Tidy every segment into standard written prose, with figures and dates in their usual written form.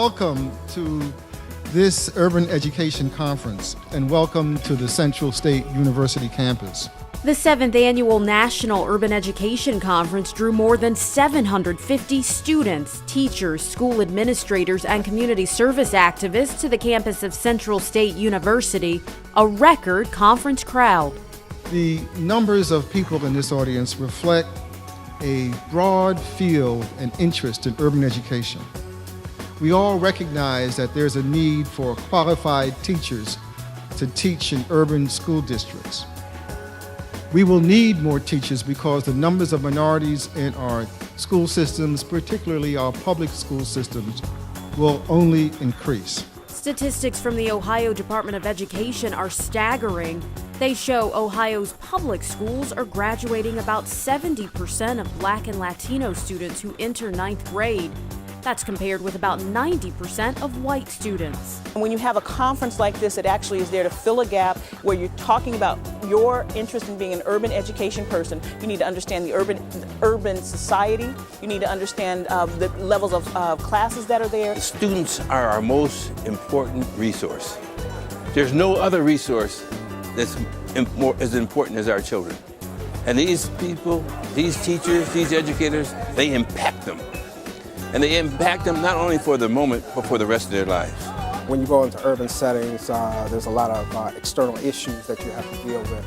welcome to this Urban Education Conference, and welcome to the Central State University campus. The 7th Annual National Urban Education Conference drew more than 750 students, teachers, school administrators, and community service activists to the campus of Central State University, a record conference crowd. The numbers of people in this audience reflect a broad field and interest in urban education. We all recognize that there's a need for qualified teachers to teach in urban school districts. We will need more teachers because the numbers of minorities in our school systems, particularly our public school systems, will only increase. Statistics from the Ohio Department of Education are staggering. They show Ohio's public schools are graduating about 70% of Black and Latino students who enter 9th grade. That's compared with about 90% of white students. When you have a conference like this, it actually is there to fill a gap where you're talking about your interest in being an urban education person. You need to understand the urban society. You need to understand the levels of classes that are there. Students are our most important resource. There's no other resource that's as important as our children. And these people, these teachers, these educators, they impact them. And they impact them not only for the moment, but for the rest of their lives. When you go into urban settings, there's a lot of external issues that you have to deal with.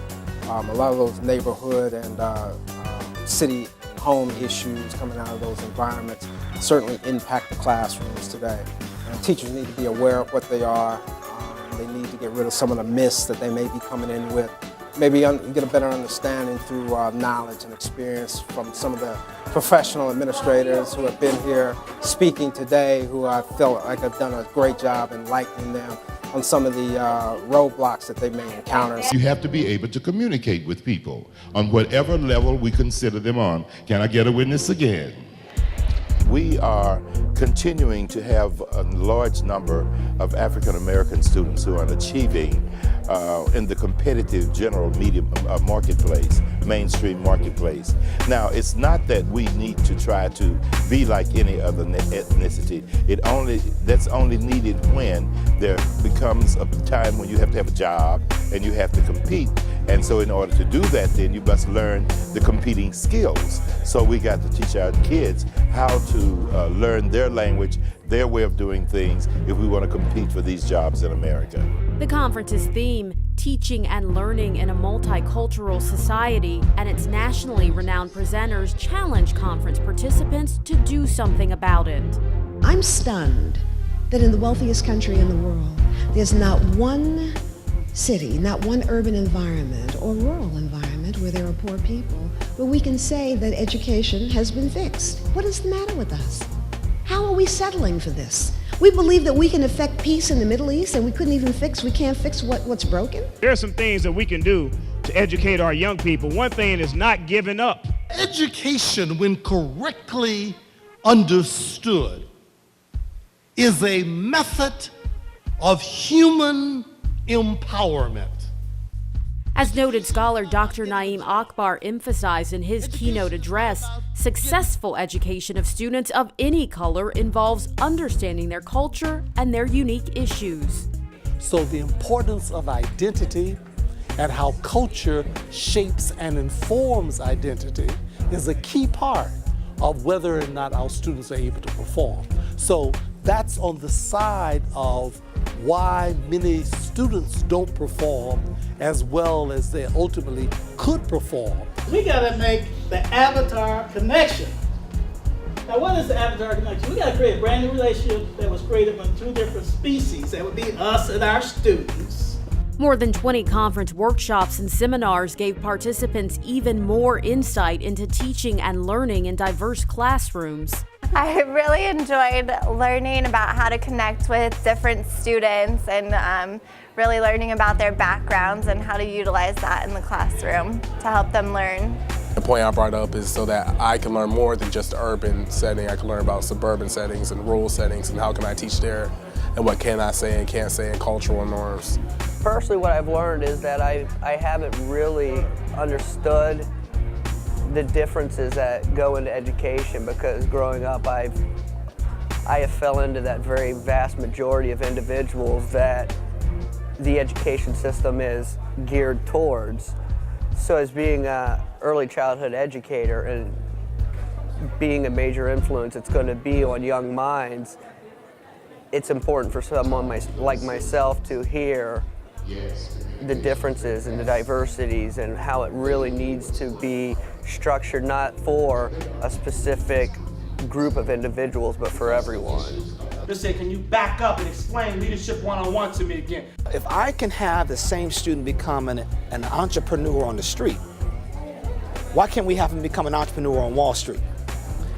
A lot of those neighborhood and city home issues coming out of those environments certainly impact the classrooms today. And teachers need to be aware of what they are. They need to get rid of some of the myths that they may be coming in with. Maybe get a better understanding through knowledge and experience from some of the professional administrators who have been here speaking today, who I feel like have done a great job enlightening them on some of the roadblocks that they may encounter. You have to be able to communicate with people on whatever level we consider them on. Can I get a witness again? We are continuing to have a large number of African American students who are achieving in the competitive general media marketplace, mainstream marketplace. Now, it's not that we need to try to be like any other ethnicity. That's only needed when there becomes a time when you have to have a job and you have to compete. And so in order to do that, then you must learn the competing skills. So we got to teach our kids how to learn their language, their way of doing things, if we want to compete for these jobs in America. The conference's theme, Teaching and Learning in a Multicultural Society, and its nationally renowned presenters challenge conference participants to do something about it. I'm stunned that in the wealthiest country in the world, there's not one city, not one urban environment or rural environment where there are poor people, where we can say that education has been fixed. What is the matter with us? How are we settling for this? We believe that we can affect peace in the Middle East and we can't fix what's broken? There are some things that we can do to educate our young people. One thing is not giving up. Education, when correctly understood, is a method of human empowerment. As noted scholar Dr. Naeem Akbar emphasized in his keynote address, successful education of students of any color involves understanding their culture and their unique issues. So the importance of identity and how culture shapes and informs identity is a key part of whether or not our students are able to perform. So that's on the side of why many students don't perform as well as they ultimately could perform. We gotta make the avatar connection. Now what is the avatar connection? We gotta create a brand new relationship that was created among two different species. That would be us and our students. More than 20 conference workshops and seminars gave participants even more insight into teaching and learning in diverse classrooms. I really enjoyed learning about how to connect with different students and really learning about their backgrounds and how to utilize that in the classroom to help them learn. The point I brought up is so that I can learn more than just the urban setting. I can learn about suburban settings and rural settings and how can I teach there and what can I say and can't say in cultural norms. Personally, what I've learned is that I haven't really understood the differences that go into education, because growing up I've I have fell into that very vast majority of individuals that the education system is geared towards. So as being an early childhood educator and being a major influence it's going to be on young minds, it's important for someone like myself to hear the differences and the diversities and how it really needs to be structured not for a specific group of individuals but for everyone. Just say, can you back up and explain Leadership 101 to me again? If I can have the same student become an entrepreneur on the street, why can't we have him become an entrepreneur on Wall Street?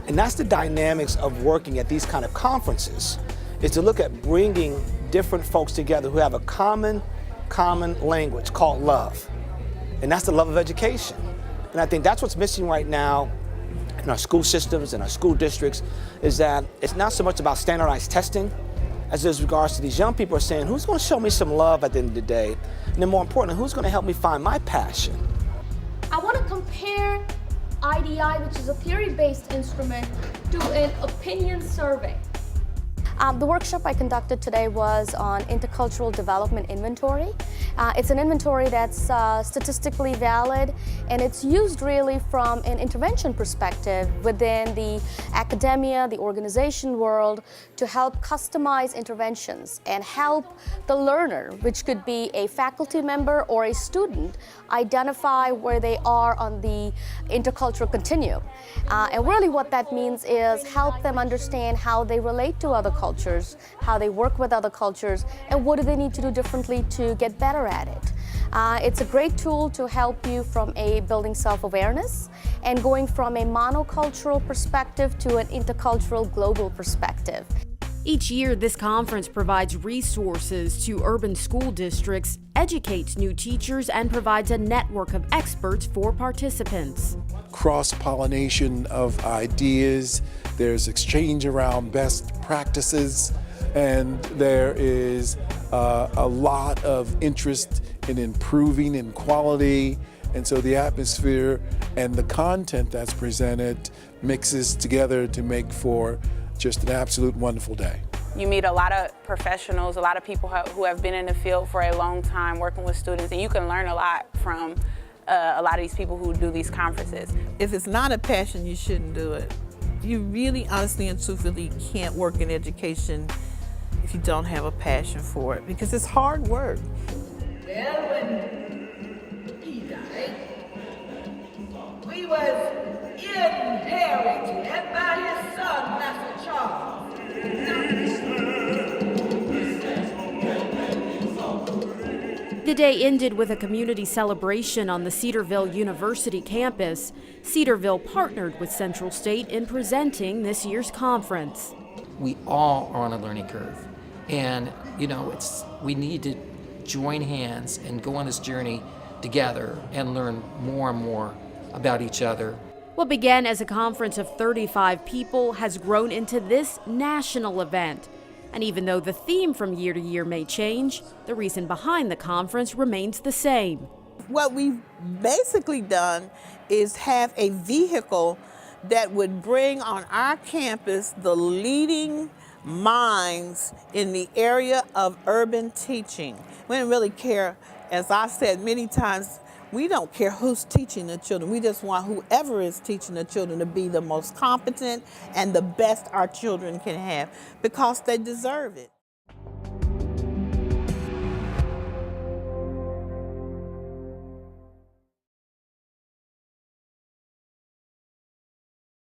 And that's the dynamics of working at these kind of conferences, is to look at bringing different folks together who have a common language called love. And that's the love of education. And I think that's what's missing right now in our school systems and our school districts, is that it's not so much about standardized testing as is regards to these young people are saying, who's going to show me some love at the end of the day? And then more importantly, who's going to help me find my passion? I want to compare IDI, which is a theory-based instrument, to an opinion survey. The workshop I conducted today was on intercultural development inventory. It's an inventory that's statistically valid, and it's used really from an intervention perspective within the academia, the organization world, to help customize interventions and help the learner, which could be a faculty member or a student, identify where they are on the intercultural continuum. And really what that means is help them understand how they relate to other cultures, how they work with other cultures, and what do they need to do differently to get better at it. It's a great tool to help you from a building self-awareness and going from a monocultural perspective to an intercultural global perspective. Each year, this conference provides resources to urban school districts, educates new teachers, and provides a network of experts for participants. Cross-pollination of ideas, there's exchange around best practices, and there is a lot of interest in improving in quality, and so the atmosphere and the content that's presented mixes together to make for just an absolute wonderful day. You meet a lot of professionals, a lot of people who have been in the field for a long time working with students, and you can learn a lot from a lot of these people who do these conferences. If it's not a passion, you shouldn't do it. You really, honestly and truthfully can't work in education if you don't have a passion for it, because it's hard work. Well, when he died, we was inherited by his son, Master Charles. The day ended with a community celebration on the Cedarville University campus. Cedarville partnered with Central State in presenting this year's conference. We all are on a learning curve, and we need to join hands and go on this journey together and learn more and more about each other. What began as a conference of 35 people has grown into this national event. And even though the theme from year to year may change, the reason behind the conference remains the same. What we've basically done is have a vehicle that would bring on our campus the leading minds in the area of urban teaching. We don't really care, as I've said many times, we don't care who's teaching the children. We just want whoever is teaching the children to be the most competent and the best our children can have, because they deserve it.